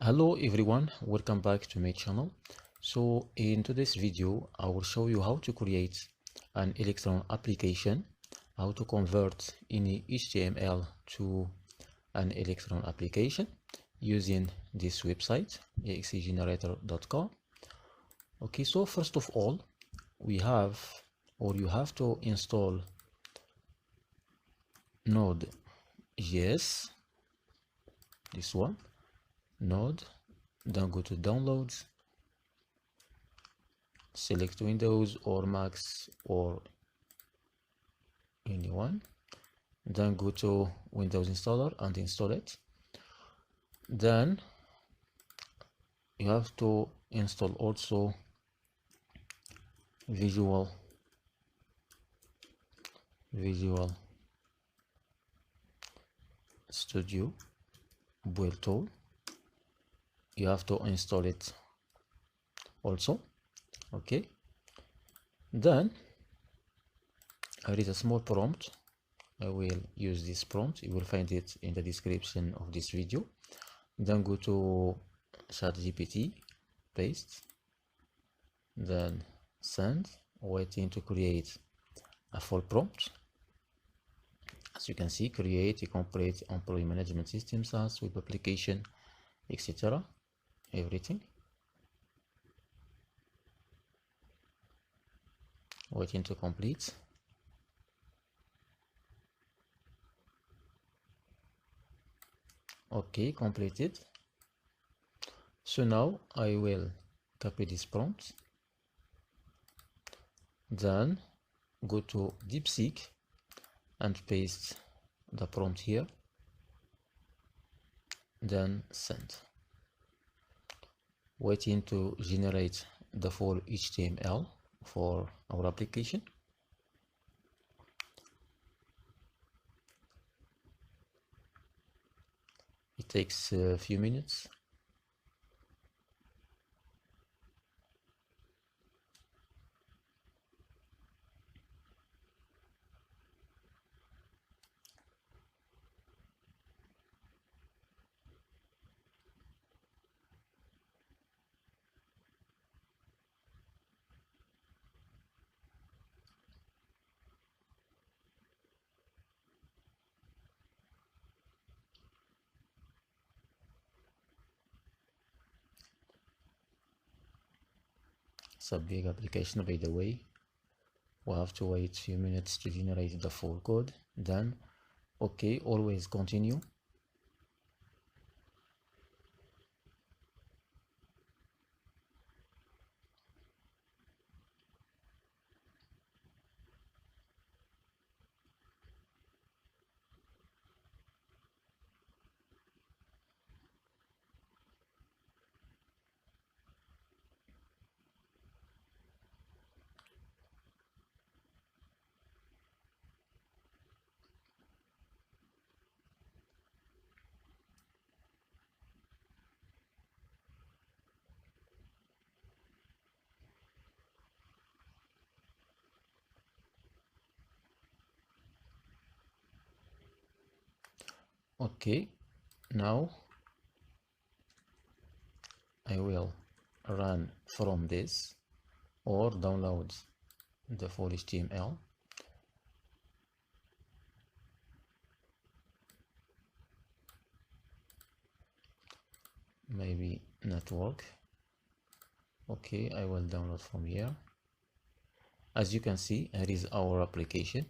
Hello everyone, welcome back to my channel. So in today's video I will show you how to create an Electron application, how to convert any HTML to an Electron application using this website exgenerator.com. Okay, so first of all you have to install Node.js, this one, Node, then go to downloads, select Windows or Macs or anyone, then go to Windows installer and install it. Then you have to install also Visual Studio build tool. You have to install it also. Okay, then there is a small prompt. I will use this prompt. You will find it in the description of this video. Then go to ChatGPT, paste, then send, waiting to create a full prompt. As you can see, create a complete employee management system, SaaS, web application, etc. Everything. Waiting to complete. Okay, completed. So now I will copy this prompt, then go to DeepSeek and paste the prompt here, then send. Waiting to generate the full HTML for our application. It takes a few minutes. It's a big application, by the way. We'll have to wait a few minutes to generate the full code. Then okay, always continue. Okay, now I will run from this or download the full HTML. Maybe not work. Okay, I will download from here. As you can see, here is our application.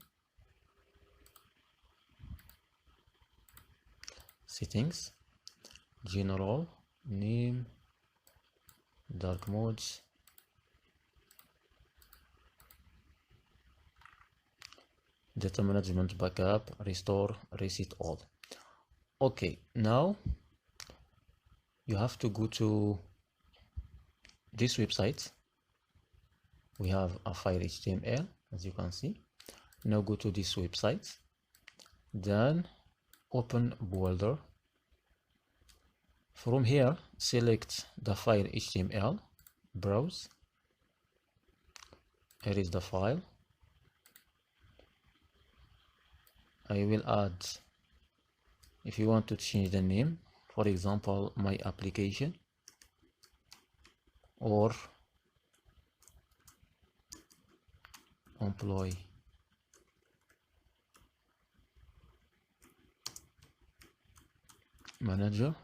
Settings, general, name, dark modes, data management, backup, restore, reset all. Okay, now you have to go to this website. We have a file HTML, as you can see. Now go to this website, then open Builder. From here, select the file HTML, browse. Here is the file. I will add, if you want to change the name, for example, my application, or employee manager.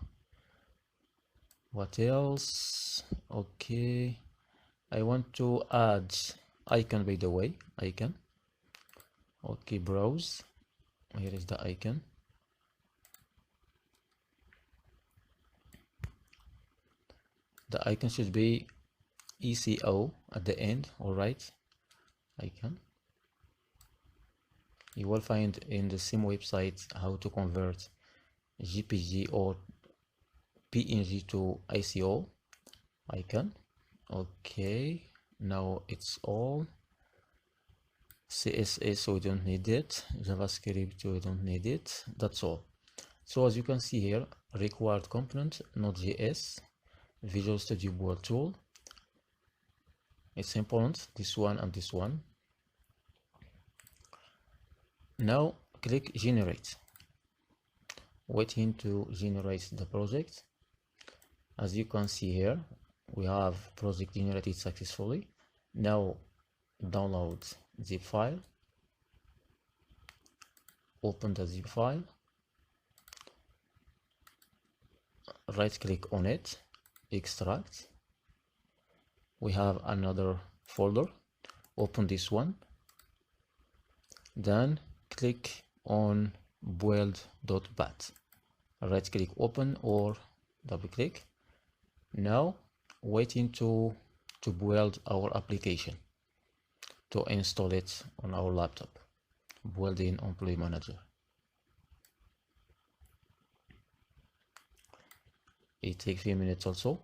What else? Okay, I want to add icon, by the way, icon. Okay, browse. Here is the icon. The icon should be ECO at the end. All right, icon. You will find in the same website how to convert JPG or PNG to ICO icon. Okay, now it's all. CSS, we don't need it. JavaScript, we don't need it. That's all. So as you can see here, required component, Node.js, Visual Studio Board tool. It's important, this one and this one. Now click generate. Waiting to generate the project. As you can see here, we have project generated successfully. Now download zip file, open the zip file, right click on it, extract. We have another folder, open this one, then click on build.bat, right click open or double click. Now waiting to build our application, to install it on our laptop. Building employee manager. It takes a few minutes also.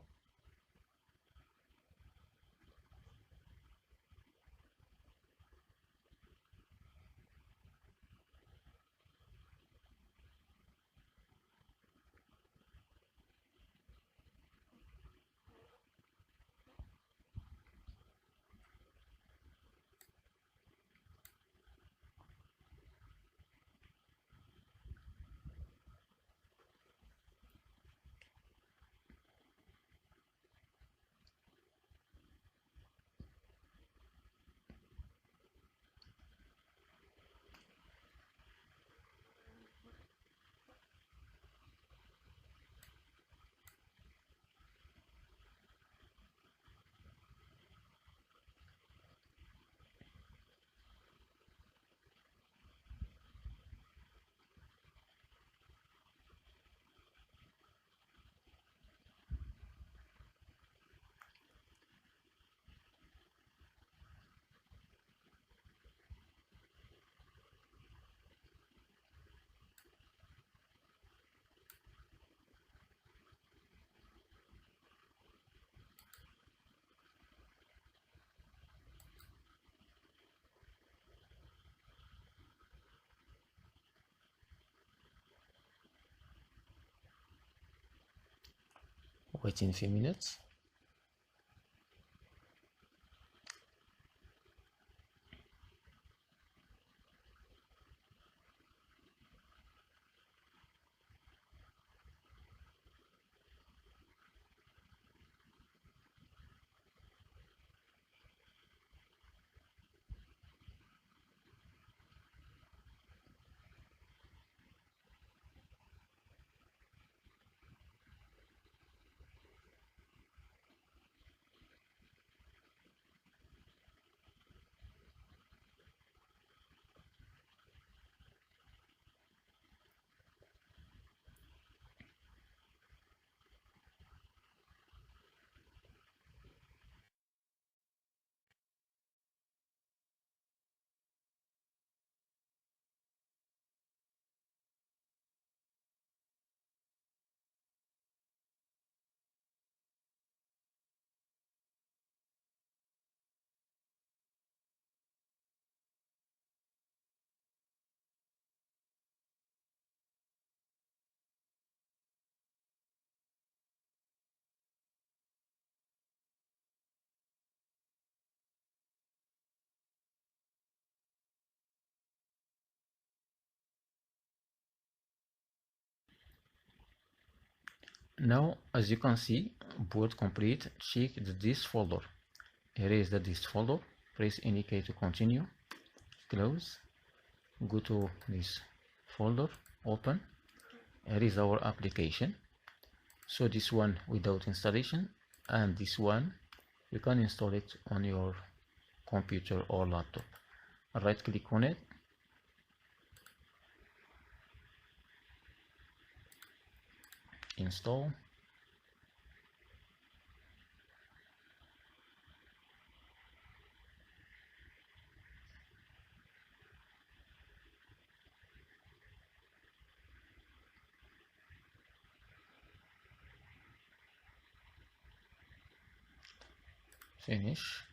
Waiting a few minutes. Now, as you can see, build complete. Check this folder. Erase this folder. Press any key to continue. Close. Go to this folder. Open. Here is our application. So this one without installation, and this one you can install it on your computer or laptop. Right click on it, install, finish.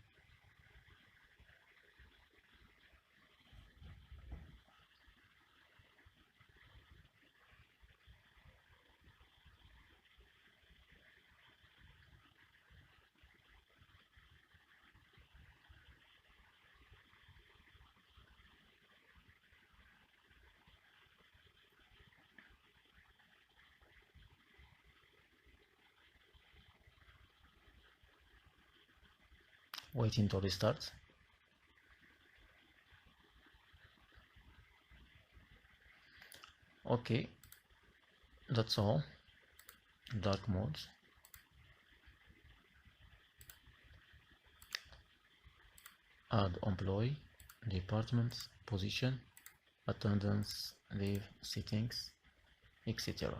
Waiting to restart. Okay, that's all. Dark mode. Add employee, department, position, attendance, leave, settings, etc.